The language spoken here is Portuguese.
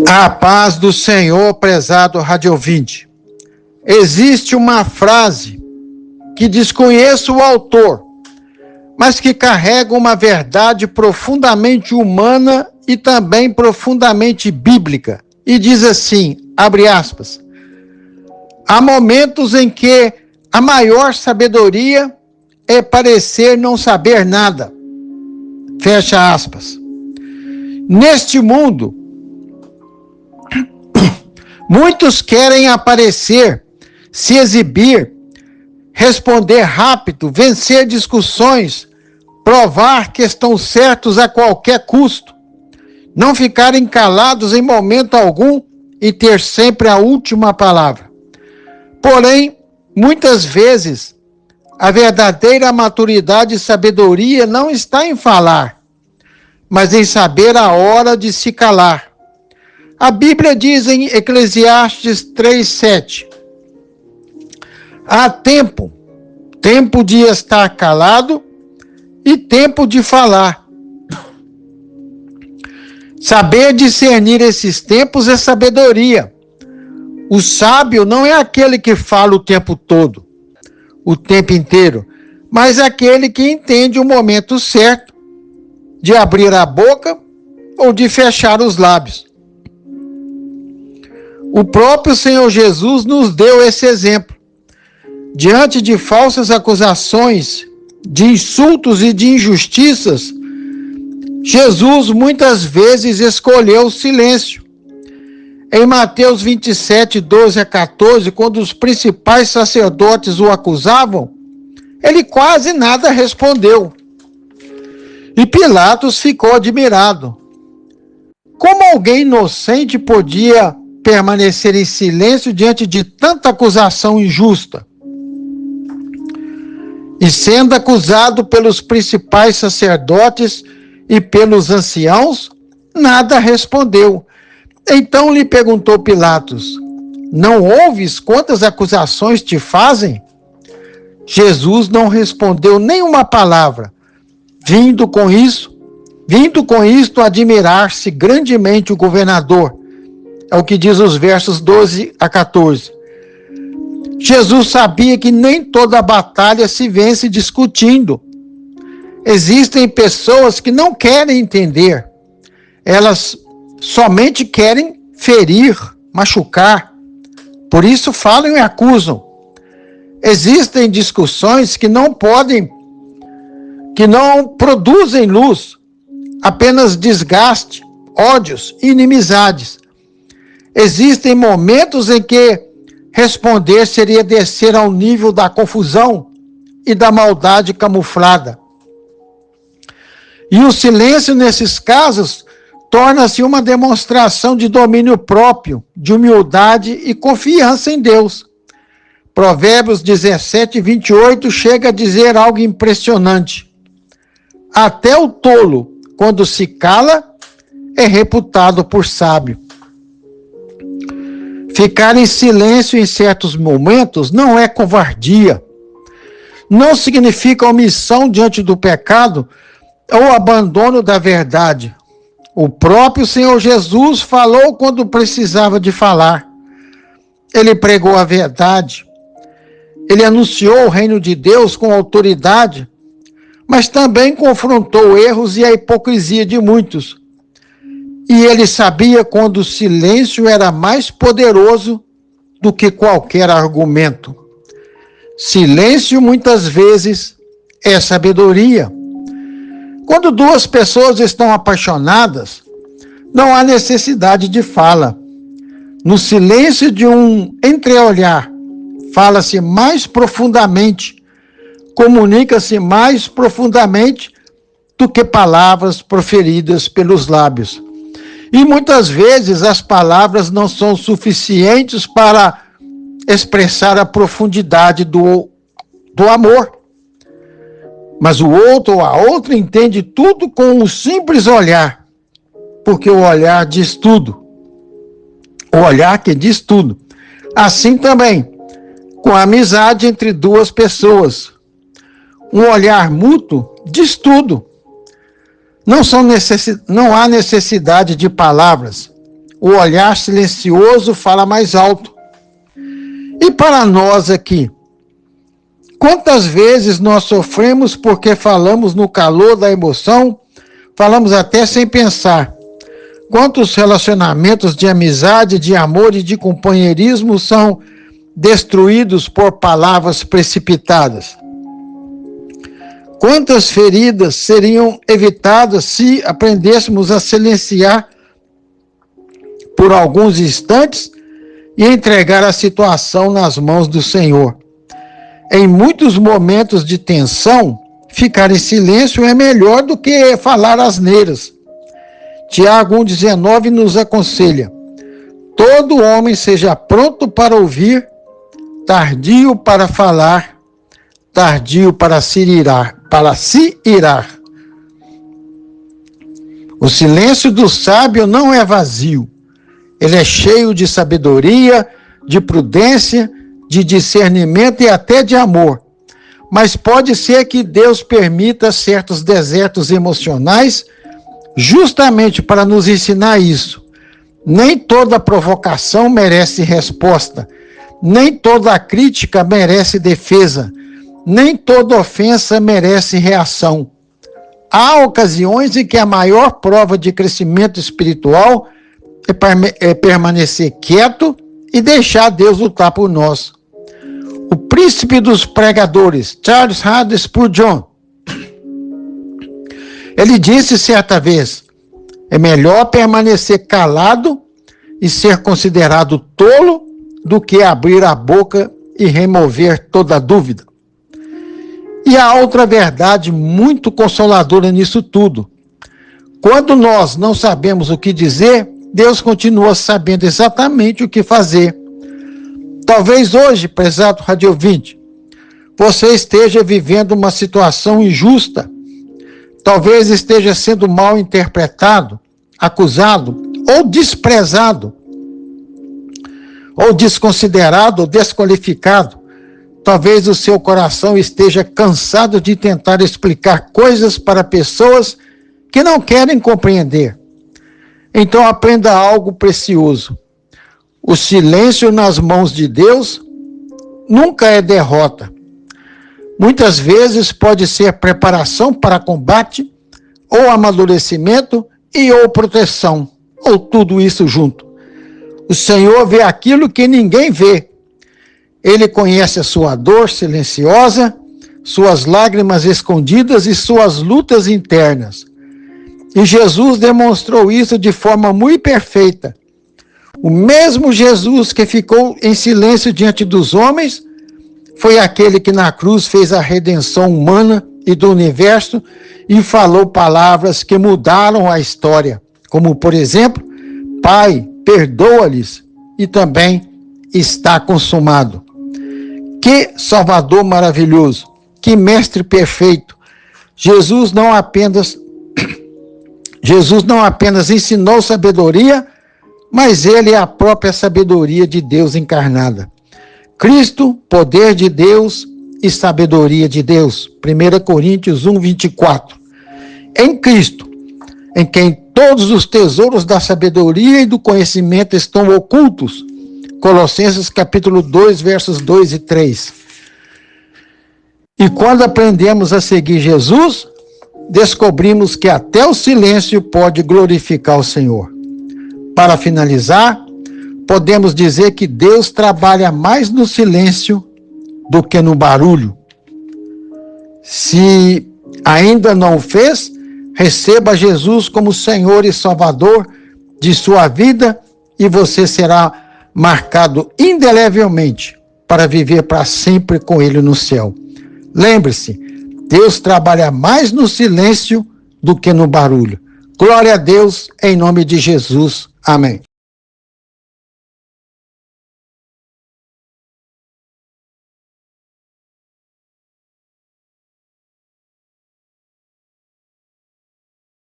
A paz do Senhor, prezado rádio ouvinte. Existe uma frase que desconheço o autor, mas que carrega uma verdade profundamente humana e também profundamente bíblica. E diz assim, abre aspas, há momentos em que a maior sabedoria é parecer não saber nada. Fecha aspas. Neste mundo, muitos querem aparecer, se exibir, responder rápido, vencer discussões, provar que estão certos a qualquer custo, não ficarem calados em momento algum e ter sempre a última palavra. Porém, muitas vezes, a verdadeira maturidade e sabedoria não está em falar, mas em saber a hora de se calar. A Bíblia diz em Eclesiastes 3:7, há tempo de estar calado e tempo de falar. Saber discernir esses tempos é sabedoria. O sábio não é aquele que fala o tempo todo, o tempo inteiro, mas aquele que entende o momento certo de abrir a boca ou de fechar os lábios. O próprio Senhor Jesus nos deu esse exemplo. Diante de falsas acusações, de insultos e de injustiças, Jesus muitas vezes escolheu o silêncio. Em Mateus 27, 12 a 14, quando os principais sacerdotes o acusavam, ele quase nada respondeu. E Pilatos ficou admirado. Como alguém inocente podia permanecer em silêncio diante de tanta acusação injusta? E sendo acusado pelos principais sacerdotes e pelos anciãos, nada respondeu. Então lhe perguntou Pilatos, não ouves quantas acusações te fazem? Jesus não respondeu nenhuma palavra, vindo com isto admirar-se grandemente o governador. É o que diz os versos 12 a 14. Jesus sabia que nem toda batalha se vence discutindo. Existem pessoas que não querem entender. Elas somente querem ferir, machucar. Por isso falam e acusam. Existem discussões que não produzem luz, apenas desgaste, ódios e inimizades. Existem momentos em que responder seria descer ao nível da confusão e da maldade camuflada. E o silêncio nesses casos torna-se uma demonstração de domínio próprio, de humildade e confiança em Deus. Provérbios 17, 28 chega a dizer algo impressionante. Até o tolo, quando se cala, é reputado por sábio. Ficar em silêncio em certos momentos não é covardia. Não significa omissão diante do pecado ou abandono da verdade. O próprio Senhor Jesus falou quando precisava de falar. Ele pregou a verdade. Ele anunciou o reino de Deus com autoridade, mas também confrontou erros e a hipocrisia de muitos. E ele sabia quando o silêncio era mais poderoso do que qualquer argumento. Silêncio, muitas vezes, é sabedoria. Quando duas pessoas estão apaixonadas, não há necessidade de fala. No silêncio de um entreolhar, fala-se mais profundamente, comunica-se mais profundamente do que palavras proferidas pelos lábios. E muitas vezes as palavras não são suficientes para expressar a profundidade do amor. Mas o outro ou a outra entende tudo com um simples olhar, porque o olhar diz tudo. O olhar que diz tudo. Assim também, com a amizade entre duas pessoas. Um olhar mútuo diz tudo. Não há necessidade de palavras. O olhar silencioso fala mais alto. E para nós aqui, quantas vezes nós sofremos porque falamos no calor da emoção, falamos até sem pensar? Quantos relacionamentos de amizade, de amor e de companheirismo são destruídos por palavras precipitadas? Quantas feridas seriam evitadas se aprendêssemos a silenciar por alguns instantes e entregar a situação nas mãos do Senhor? Em muitos momentos de tensão, ficar em silêncio é melhor do que falar asneiras. Tiago 1,19 nos aconselha: todo homem seja pronto para ouvir, tardio para falar, tardio para se irar. O silêncio do sábio não é vazio. Ele é cheio de sabedoria, de prudência, de discernimento e até de amor. Mas pode ser que Deus permita certos desertos emocionais justamente para nos ensinar isso. Nem toda provocação merece resposta. Nem toda crítica merece defesa. Nem toda ofensa merece reação. Há ocasiões em que a maior prova de crescimento espiritual é permanecer quieto e deixar Deus lutar por nós. O príncipe dos pregadores, Charles Haddon Spurgeon, ele disse certa vez: é melhor permanecer calado e ser considerado tolo do que abrir a boca e remover toda dúvida. E há outra verdade muito consoladora nisso tudo. Quando nós não sabemos o que dizer, Deus continua sabendo exatamente o que fazer. Talvez hoje, prezado rádio ouvinte, você esteja vivendo uma situação injusta. Talvez esteja sendo mal interpretado, acusado ou desprezado, ou desconsiderado ou desqualificado. Talvez o seu coração esteja cansado de tentar explicar coisas para pessoas que não querem compreender. Então aprenda algo precioso. O silêncio nas mãos de Deus nunca é derrota. Muitas vezes pode ser preparação para combate, ou amadurecimento e ou proteção, ou tudo isso junto. O Senhor vê aquilo que ninguém vê. Ele conhece a sua dor silenciosa, suas lágrimas escondidas e suas lutas internas. E Jesus demonstrou isso de forma muito perfeita. O mesmo Jesus que ficou em silêncio diante dos homens foi aquele que na cruz fez a redenção humana e do universo e falou palavras que mudaram a história, como, por exemplo, Pai, perdoa-lhes, e também está consumado. Que Salvador maravilhoso, que Mestre perfeito. Jesus não apenas ensinou sabedoria, mas ele é a própria sabedoria de Deus encarnada. Cristo, poder de Deus e sabedoria de Deus. 1 Coríntios 1:24. Em Cristo, em quem todos os tesouros da sabedoria e do conhecimento estão ocultos. Colossenses capítulo 2, versos 2 e 3. E quando aprendemos a seguir Jesus, descobrimos que até o silêncio pode glorificar o Senhor. Para finalizar, podemos dizer que Deus trabalha mais no silêncio do que no barulho. Se ainda não o fez, receba Jesus como Senhor e Salvador de sua vida e você será marcado indelevelmente para viver para sempre com Ele no céu. Lembre-se, Deus trabalha mais no silêncio do que no barulho. Glória a Deus, em nome de Jesus. Amém.